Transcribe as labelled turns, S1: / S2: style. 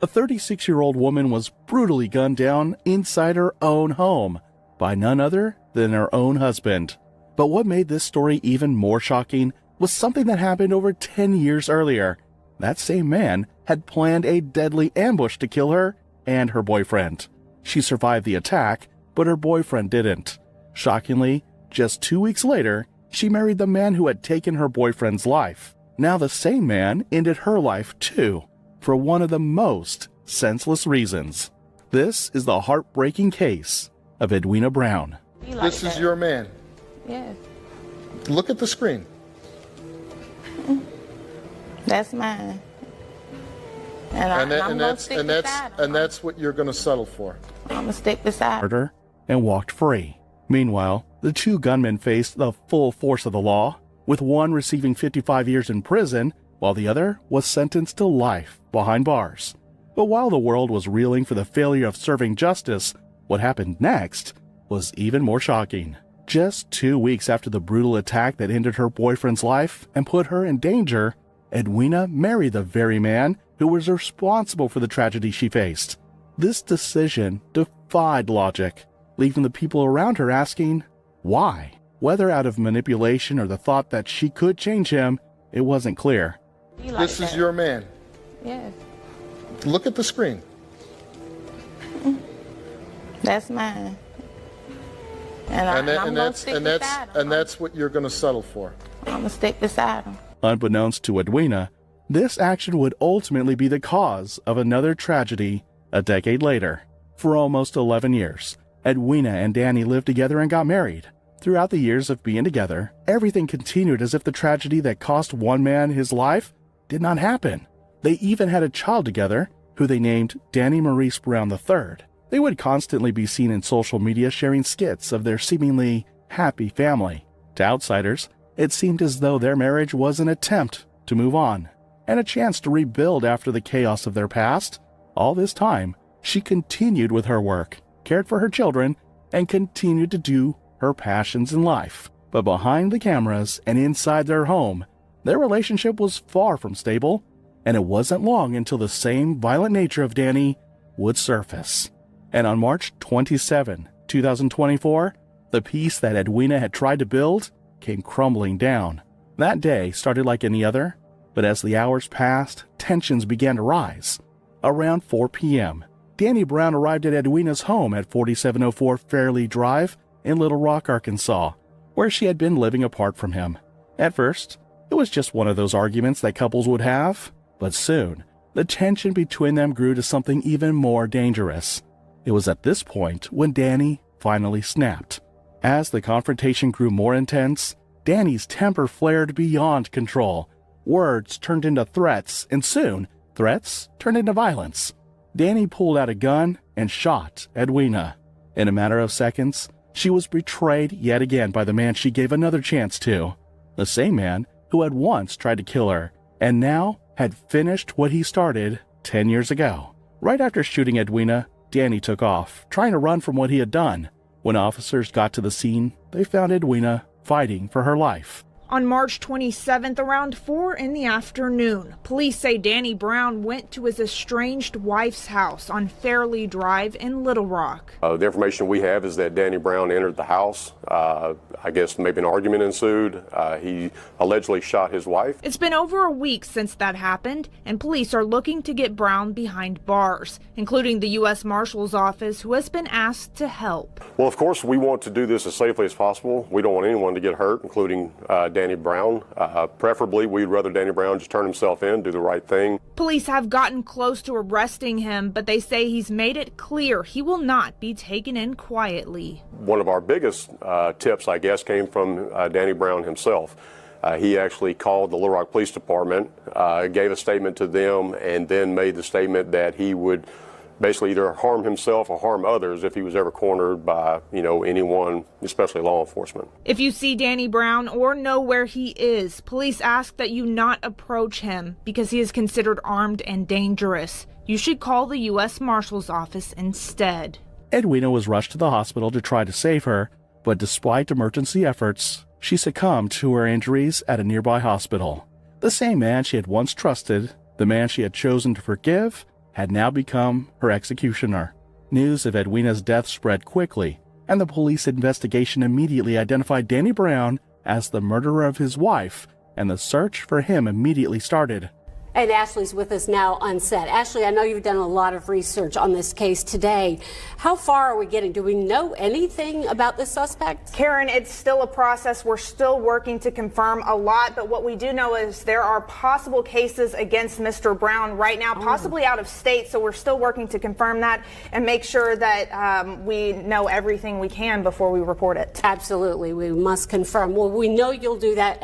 S1: A 36-year-old woman was brutally gunned down inside her own home by none other than her own husband. But what made this story even more shocking was something that happened over 10 years earlier. That same man had planned a deadly ambush to kill her and her boyfriend. She survived the attack, but her boyfriend didn't. Shockingly, just 2 weeks later, she married the man who had taken her boyfriend's life. Now the same man ended her life too, for one of the most senseless reasons. This is the heartbreaking case of Edwina Brown.
S2: This is your man.
S3: Yes.
S2: Look at the screen.
S3: That's mine. I'm gonna stick beside him.
S2: And that's what you're going to settle for.
S3: I'm gonna stick beside him.
S1: Her and walked free. Meanwhile, the two gunmen faced the full force of the law, with one receiving 55 years in prison, while the other was sentenced to life behind bars. But while the world was reeling for the failure of serving justice, what happened next was even more shocking. Just 2 weeks after the brutal attack that ended her boyfriend's life and put her in danger, Edwina married the very man who was responsible for the tragedy she faced. This decision defied logic, leaving the people around her asking, why? Whether out of manipulation or the thought that she could change him, it wasn't clear.
S2: This is your man.
S3: Yes.
S2: Look at the screen.
S3: That's mine. I'm gonna stick beside him.
S2: And that's what you're going to settle for.
S3: I'm gonna stick beside him.
S1: Unbeknownst to Edwina, this action would ultimately be the cause of another tragedy a decade later. For almost 11 years, Edwina and Danny lived together and got married. Throughout the years of being together, everything continued as if the tragedy that cost one man his life did not happen. They even had a child together, who they named Danny Maurice Brown III. They would constantly be seen in social media sharing skits of their seemingly happy family. To outsiders, it seemed as though their marriage was an attempt to move on, and a chance to rebuild after the chaos of their past. All this time, she continued with her work, cared for her children, and continued to do her passions in life. But behind the cameras and inside their home, their relationship was far from stable, and it wasn't long until the same violent nature of Danny would surface. And on March 27, 2024, the peace that Edwina had tried to build came crumbling down. That day started like any other, but as the hours passed, tensions began to rise. Around 4 p.m., Danny Brown arrived at Edwina's home at 4704 Fairley Drive in Little Rock, Arkansas, where she had been living apart from him. At first, it was just one of those arguments that couples would have, but soon, the tension between them grew to something even more dangerous. It was at this point when Danny finally snapped. As the confrontation grew more intense, Danny's temper flared beyond control. Words turned into threats, and soon, threats turned into violence. Danny pulled out a gun and shot Edwina. In a matter of seconds, she was betrayed yet again by the man she gave another chance to. The same man who had once tried to kill her, and now had finished what he started 10 years ago. Right after shooting Edwina, Danny took off, trying to run from what he had done. When officers got to the scene, they found Edwina fighting for her life.
S4: On March 27th, around 4 in the afternoon, police say Danny Brown went to his estranged wife's house on Fairley Drive in Little Rock.
S5: The information we have is that Danny Brown entered the house. I guess maybe an argument ensued. He allegedly shot his wife.
S4: It's been over a week since that happened, and police are looking to get Brown behind bars, including the U.S. Marshal's Office, who has been asked to help.
S5: Well, of course, we want to do this as safely as possible. We don't want anyone to get hurt, including Danny Brown. Preferably, we'd rather Danny Brown just turn himself in, do the right thing.
S4: Police have gotten close to arresting him, but they say he's made it clear he will not be taken in quietly.
S5: One of our biggest tips, I guess, came from Danny Brown himself. He actually called the Little Rock Police Department, gave a statement to them, and then made the statement that he would basically either harm himself or harm others if he was ever cornered by, anyone, especially law enforcement.
S4: If you see Danny Brown or know where he is, police ask that you not approach him because he is considered armed and dangerous. You should call the U.S. Marshal's Office instead.
S1: Edwina was rushed to the hospital to try to save her, but despite emergency efforts, she succumbed to her injuries at a nearby hospital. The same man she had once trusted, the man she had chosen to forgive, had now become her executioner. News of Edwina's death spread quickly, and the police investigation immediately identified Danny Brown as the murderer of his wife, and the search for him immediately started.
S6: And Ashley's with us now on set. Ashley, I know you've done a lot of research on this case today. How far are we getting? Do we know anything about this suspect?
S7: Karen, it's still a process. We're still working to confirm a lot, but what we do know is there are possible cases against Mr. Brown right now, possibly out of state, so we're still working to confirm that and make sure that we know everything we can before we report it.
S6: Absolutely. We must confirm. Well, we know you'll do that.